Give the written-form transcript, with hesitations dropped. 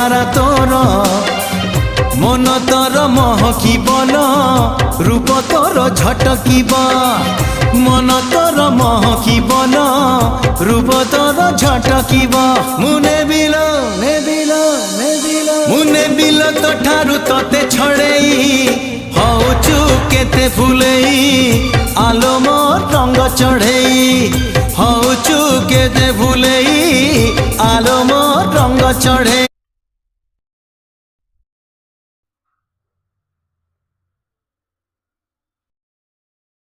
সারা তোর মন তোর মহকিবন রূপ তোর ঝটকিব মন তোর মহকিবন রূপ তোর ঝটকিব মুনে বিল মুনে বিল তো ঠারু তোতে ছড়েই হউচু কেতে ফুলেই আলো মোর রঙ্গ চढ़ेई হউচু কেতে ফুলেই আলো মোর রঙ্গ চढ़े।